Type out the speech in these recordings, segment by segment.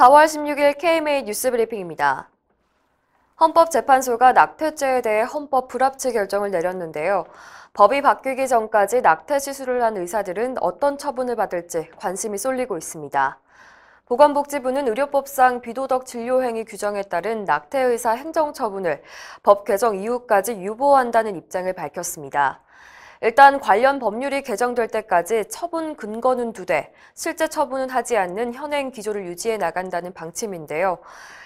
4월 16일 KMA 뉴스브리핑입니다. 헌법재판소가 낙태죄에 대해 헌법 불합치 결정을 내렸는데요. 법이 바뀌기 전까지 낙태 시술을 한 의사들은 어떤 처분을 받을지 관심이 쏠리고 있습니다. 보건복지부는 의료법상 비도덕 진료행위 규정에 따른 낙태의사 행정처분을 법 개정 이후까지 유보한다는 입장을 밝혔습니다. 일단 관련 법률이 개정될 때까지 처분 근거는 두되 실제 처분은 하지 않는 현행 기조를 유지해 나간다는 방침인데요.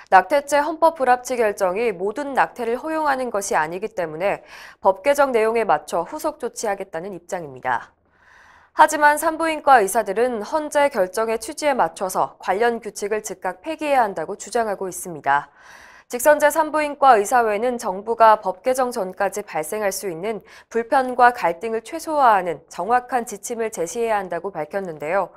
낙태죄 헌법 불합치 결정이 모든 낙태를 허용하는 것이 아니기 때문에 법 개정 내용에 맞춰 후속 조치하겠다는 입장입니다. 하지만 산부인과 의사들은 헌재 결정의 취지에 맞춰서 관련 규칙을 즉각 폐기해야 한다고 주장하고 있습니다. 직선제 산부인과 의사회는 정부가 법 개정 전까지 발생할 수 있는 불편과 갈등을 최소화하는 정확한 지침을 제시해야 한다고 밝혔는데요.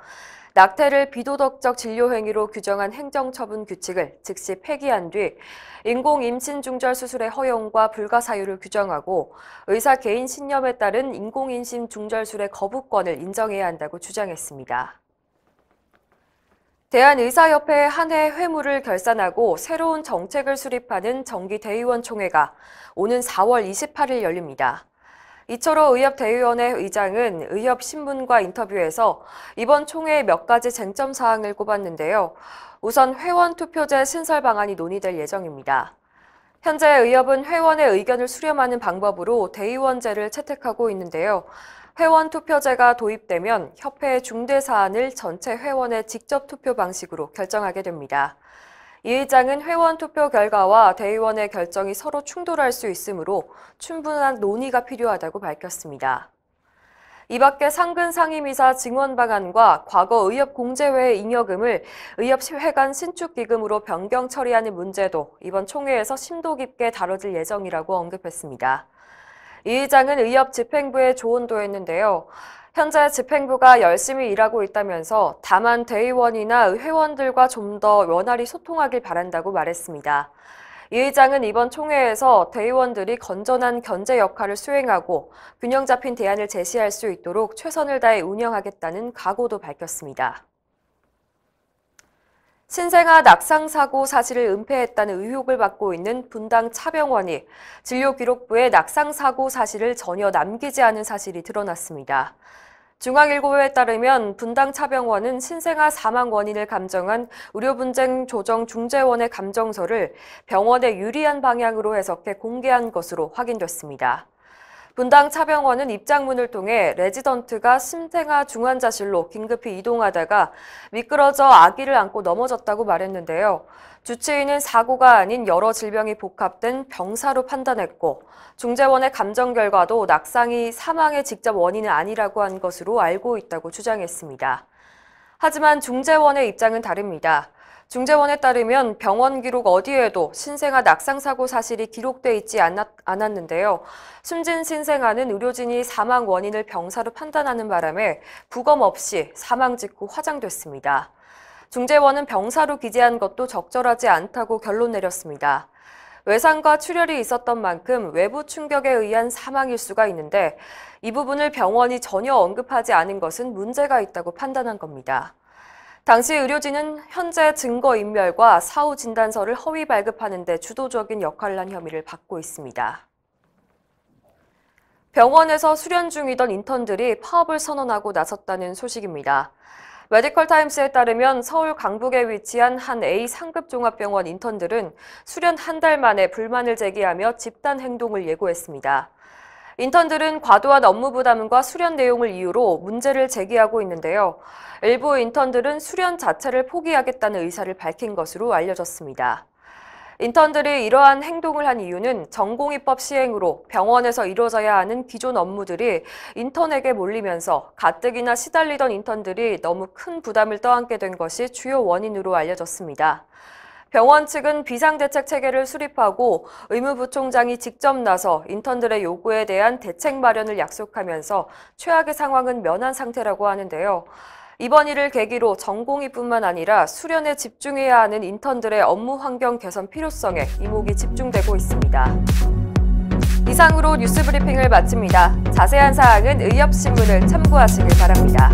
낙태를 비도덕적 진료 행위로 규정한 행정처분 규칙을 즉시 폐기한 뒤 인공 임신 중절 수술의 허용과 불가 사유를 규정하고 의사 개인 신념에 따른 인공 임신 중절술의 거부권을 인정해야 한다고 주장했습니다. 대한의사협회의 한 해 회무를 결산하고 새로운 정책을 수립하는 정기대의원 총회가 오는 4월 28일 열립니다. 이철호 의협대의원회 의장은 의협신문과 인터뷰에서 이번 총회의 몇 가지 쟁점 사항을 꼽았는데요. 우선 회원 투표제 신설 방안이 논의될 예정입니다. 현재 의협은 회원의 의견을 수렴하는 방법으로 대의원제를 채택하고 있는데요. 회원 투표제가 도입되면 협회의 중대 사안을 전체 회원의 직접 투표 방식으로 결정하게 됩니다. 이 의장은 회원 투표 결과와 대의원의 결정이 서로 충돌할 수 있으므로 충분한 논의가 필요하다고 밝혔습니다. 이 밖에 상근 상임이사 증원 방안과 과거 의협 공제회의 잉여금을 의협회관 신축기금으로 변경 처리하는 문제도 이번 총회에서 심도 깊게 다뤄질 예정이라고 언급했습니다. 이 의장은 의협 집행부에 조언도 했는데요. 현재 집행부가 열심히 일하고 있다면서 다만 대의원이나 회원들과 좀 더 원활히 소통하길 바란다고 말했습니다. 이 의장은 이번 총회에서 대의원들이 건전한 견제 역할을 수행하고 균형 잡힌 대안을 제시할 수 있도록 최선을 다해 운영하겠다는 각오도 밝혔습니다. 신생아 낙상 사고 사실을 은폐했다는 의혹을 받고 있는 분당 차병원이 진료기록부에 낙상 사고 사실을 전혀 남기지 않은 사실이 드러났습니다. 중앙일보에 따르면 분당 차병원은 신생아 사망 원인을 감정한 의료분쟁 조정 중재원의 감정서를 병원에 유리한 방향으로 해석해 공개한 것으로 확인됐습니다. 분당 차병원은 입장문을 통해 레지던트가 신생아 중환자실로 긴급히 이동하다가 미끄러져 아기를 안고 넘어졌다고 말했는데요. 주치의는 사고가 아닌 여러 질병이 복합된 병사로 판단했고 중재원의 감정 결과도 낙상이 사망의 직접 원인은 아니라고 한 것으로 알고 있다고 주장했습니다. 하지만 중재원의 입장은 다릅니다. 중재원에 따르면 병원 기록 어디에도 신생아 낙상 사고 사실이 기록돼 있지 않았는데요. 숨진 신생아는 의료진이 사망 원인을 병사로 판단하는 바람에 부검 없이 사망 직후 화장됐습니다. 중재원은 병사로 기재한 것도 적절하지 않다고 결론 내렸습니다. 외상과 출혈이 있었던 만큼 외부 충격에 의한 사망일 수가 있는데 이 부분을 병원이 전혀 언급하지 않은 것은 문제가 있다고 판단한 겁니다. 당시 의료진은 현재 증거인멸과 사후 진단서를 허위 발급하는 데 주도적인 역할을 한 혐의를 받고 있습니다. 병원에서 수련 중이던 인턴들이 파업을 선언하고 나섰다는 소식입니다. 메디컬타임스에 따르면 서울 강북에 위치한 한 A 상급 종합병원 인턴들은 수련 한 달 만에 불만을 제기하며 집단 행동을 예고했습니다. 인턴들은 과도한 업무 부담과 수련 내용을 이유로 문제를 제기하고 있는데요. 일부 인턴들은 수련 자체를 포기하겠다는 의사를 밝힌 것으로 알려졌습니다. 인턴들이 이러한 행동을 한 이유는 전공의법 시행으로 병원에서 이루어져야 하는 기존 업무들이 인턴에게 몰리면서 가뜩이나 시달리던 인턴들이 너무 큰 부담을 떠안게 된 것이 주요 원인으로 알려졌습니다. 병원 측은 비상대책 체계를 수립하고 의무부총장이 직접 나서 인턴들의 요구에 대한 대책 마련을 약속하면서 최악의 상황은 면한 상태라고 하는데요. 이번 일을 계기로 전공의뿐만 아니라 수련에 집중해야 하는 인턴들의 업무 환경 개선 필요성에 이목이 집중되고 있습니다. 이상으로 뉴스브리핑을 마칩니다. 자세한 사항은 의협신문을 참고하시길 바랍니다.